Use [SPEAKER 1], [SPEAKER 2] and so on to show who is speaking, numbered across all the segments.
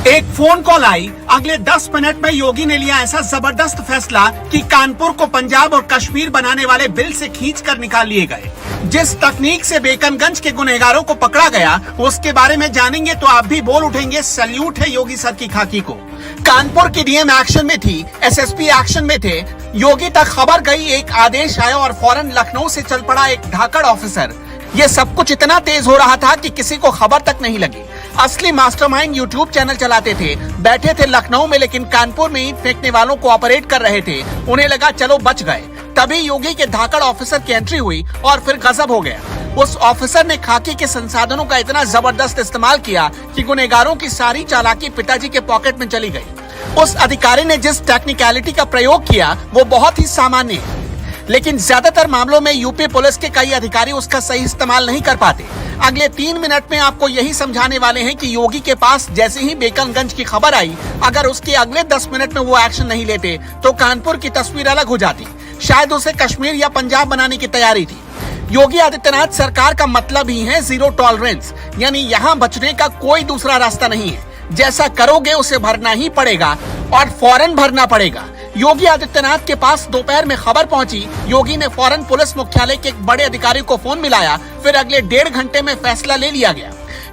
[SPEAKER 1] एक phone call आई, अगले 10 minute में योगी ने लिया ऐसा जबरदस्त फैसला कि कानपुर को पंजाब और कश्मीर बनाने वाले बिल से खींचकर निकाल लिए गए। जिस तकनीक से बेकनगंज के गुनहगारों को पकड़ा गया उसके बारे में जानेंगे तो आप भी बोल उठेंगे, सल्यूट है योगी सर की खाकी को। कानपुर की डीएम एक्शन में थी, एसएसपी एक्शन में थे, योगी तक खबर गई, एक आदेश आया और फौरन लखनऊ से चल पड़ा एक धाकड़ ऑफिसर। ये सब कुछ इतना तेज हो रहा था कि किसी को खबर तक नहीं लगी। असली मास्टरमाइंड यूट्यूब चैनल चलाते थे, बैठे थे लखनऊ में, लेकिन कानपुर में ईंट फेंकने वालों को ऑपरेट कर रहे थे। उन्हें लगा चलो बच गए, तभी योगी के धाकड़ ऑफिसर की एंट्री हुई और फिर गजब हो गया। उस ऑफिसर ने खाकी के संसाधनों का इतना जबरदस्त इस्तेमाल किया कि गुनहगारों की सारी चालाकी पिताजी के पॉकेट में चली गई। उस अधिकारी ने जिस टेक्निकलिटी का प्रयोग किया वो बहुत ही सामान्य है, लेकिन ज्यादातर मामलों में यूपी पुलिस के कई अधिकारी उसका सही इस्तेमाल नहीं कर पाते। अगले 3 मिनट में आपको यही समझाने वाले हैं कि योगी के पास जैसे ही बेकनगंज की खबर आई, अगर उसके अगले 10 मिनट में वो एक्शन नहीं लेते तो कानपुर की तस्वीर अलग हो जाती। शायद उसे कश्मीर या पंजाब बनाने की तैयारी थी। योगी आदित्यनाथ सरकार का मतलब ही है जीरो टॉलरेंस, यानी यहाँ बचने का कोई दूसरा रास्ता नहीं है। जैसा करोगे उसे भरना ही पड़ेगा और फौरन भरना पड़ेगा। योगी आदित्यनाथ के पास दोपहर में खबर पहुंची, योगी ने फौरन पुलिस मुख्यालय के एक बड़े अधिकारी को फोन मिलाया, फिर अगले 1.5 घंटे में फैसला ले लिया गया।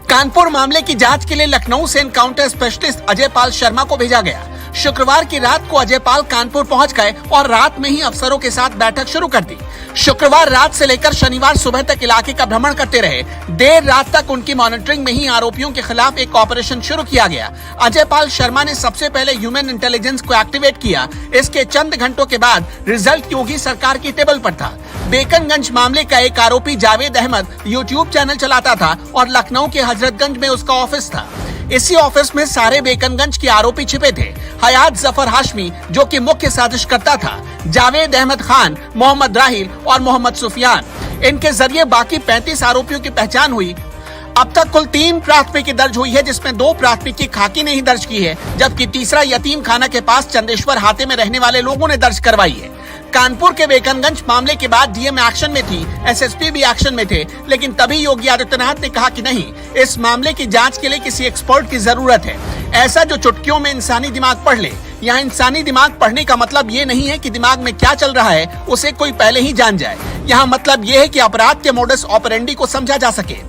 [SPEAKER 1] कानपुर मामले की जांच के लिए लखनऊ से एनकाउंटर स्पेशलिस्ट अजय पाल शर्मा को भेजा गया। शुक्रवार की रात को अजय पाल कानपुर पहुंच गए और रात में ही अफसरों के साथ बैठक शुरू कर दी। शुक्रवार रात से लेकर शनिवार सुबह तक इलाके का भ्रमण करते रहे। देर रात तक उनकी मॉनिटरिंग में ही आरोपियों के खिलाफ एक ऑपरेशन शुरू किया गया। अजय पाल शर्मा ने सबसे पहले ह्यूमन इंटेलिजेंस को एक्टिवेट किया। इसके चंद घंटों के बाद रिजल्ट योगी सरकार की टेबल पर था। बेकनगंज मामले का एक आरोपी जावेद अहमद यूट्यूब चैनल चलाता था और लखनऊ के हजरतगंज में उसका ऑफिस था। इसी ऑफिस में सारे बेकनगंज के आरोपी छिपे थे। हयात जफर हाशमी जो कि मुख्य साजिशकर्ता था, जावेद अहमद खान, मोहम्मद राहिल और मोहम्मद सुफियान। इनके जरिए बाकी 35 आरोपियों की पहचान हुई। अब तक कुल 3 प्राथमिकी दर्ज हुई है, जिसमें 2 प्राथमिकी खाकी ने ही दर्ज की है, जबकि तीसरा यतीम खाना के पास चंदेश्वर हाते में रहने वाले लोगों ने दर्ज करवाई है। कानपुर के बेकनगंज मामले के बाद डीएम एक्शन में थी, एसएसपी भी एक्शन में थे, लेकिन तभी योगी आदित्यनाथ ने कहा कि नहीं, इस मामले की जांच के लिए किसी एक्सपर्ट की जरूरत है, ऐसा जो चुटकियों में इंसानी दिमाग पढ़ ले। यहाँ इंसानी दिमाग पढ़ने का मतलब ये नहीं है कि दिमाग में क्या चल रहा है उसे कोई पहले ही जान जाए। यहाँ मतलब ये है कि अपराध के मोडस ऑपरेंडी को समझा जा सके।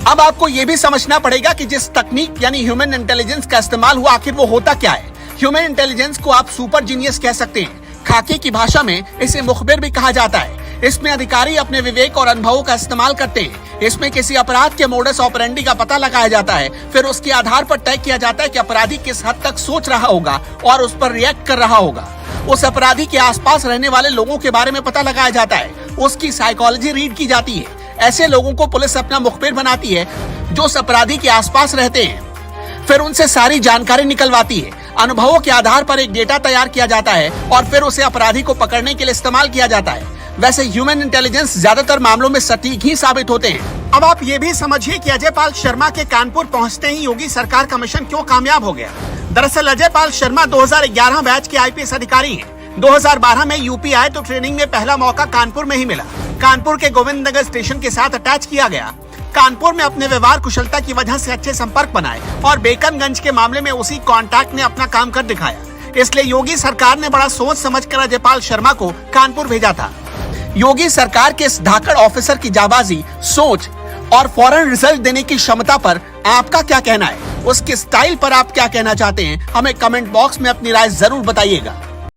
[SPEAKER 1] अब आपको ये भी समझना पड़ेगा कि जिस तकनीक यानी ह्यूमन इंटेलिजेंस का इस्तेमाल हुआ, आखिर वो होता क्या है। ह्यूमन इंटेलिजेंस को आप सुपर जीनियस कह सकते हैं, खाकी की भाषा में इसे मुखबिर भी कहा जाता है। इसमें अधिकारी अपने विवेक और अनुभवों का इस्तेमाल करते हैं। इसमें किसी अपराध के मोडस ऑपरेंडी का पता लगाया जाता है, फिर उसके आधार पर तय किया जाता है कि अपराधी किस हद तक सोच रहा होगा और उस पर रिएक्ट कर रहा होगा। उस अपराधी के आसपास रहने वाले लोगों के बारे में पता लगाया जाता है, उसकी साइकोलॉजी रीड की जाती है। ऐसे लोगों को पुलिस अपना मुखबिर बनाती है जो उस अपराधी के आसपास रहते हैं, फिर उनसे सारी जानकारी निकलवाती है। अनुभवों के आधार पर एक डेटा तैयार किया जाता है और फिर उसे अपराधी को पकड़ने के लिए इस्तेमाल किया जाता है। वैसे ह्यूमन इंटेलिजेंस ज्यादातर मामलों में सटीक ही साबित होते हैं। अब आप ये भी समझिए कि अजय पाल शर्मा के कानपुर पहुंचते ही योगी सरकार का मिशन क्यों कामयाब हो गया। दरअसल अजय पाल शर्मा 2011 बैच के आईपीएस अधिकारी हैं। 2012 में यूपी आए तो ट्रेनिंग में पहला मौका कानपुर में ही मिला। कानपुर के गोविंद नगर स्टेशन के साथ अटैच किया गया। कानपुर में अपने व्यवहार कुशलता की वजह से अच्छे संपर्क बनाए और बेकनगंज के मामले में उसी कॉन्टैक्ट ने अपना काम कर दिखाया। इसलिए योगी सरकार ने बड़ा सोच समझकर अजय पाल शर्मा को कानपुर भेजा था। योगी सरकार के इस धाकड़ ऑफिसर की जाबाजी, सोच और फौरन रिजल्ट देने की क्षमता पर आपका क्या कहना है? उसके स्टाइल पर आप क्या कहना चाहते हैं? हमें कमेंट बॉक्स में अपनी राय जरूर बताइएगा।